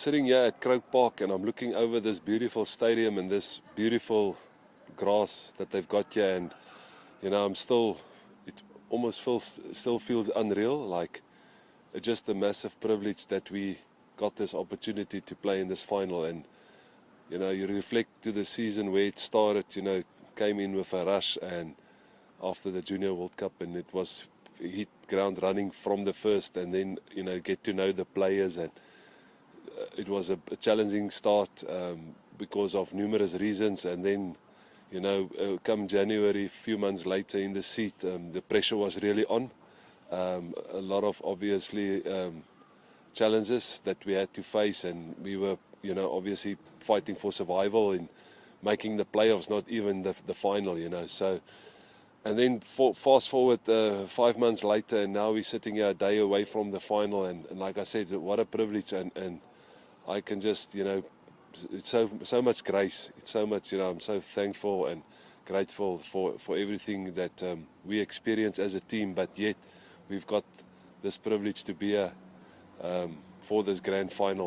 sitting here at Croke Park and I'm looking over this beautiful stadium and this beautiful grass that they've got here, and I'm still, it almost still feels unreal, like just a massive privilege that we got this opportunity to play in this final. And you reflect to the season where it started, came in with a rush, and after the Junior World Cup, and it was hit ground running from the first, and then get to know the players, and it was a challenging start because of numerous reasons. And then come January, a few months later in the seat, the pressure was really on. A lot of obviously challenges that we had to face, and we were obviously fighting for survival and making the playoffs, not even the final. So, and then fast forward 5 months later, and now we're sitting here a day away from the final, and like I said, what a privilege, and I can just it's so much grace, it's so much, I'm so thankful and grateful for everything that we experience as a team, but yet we've got this privilege to be here for this grand final.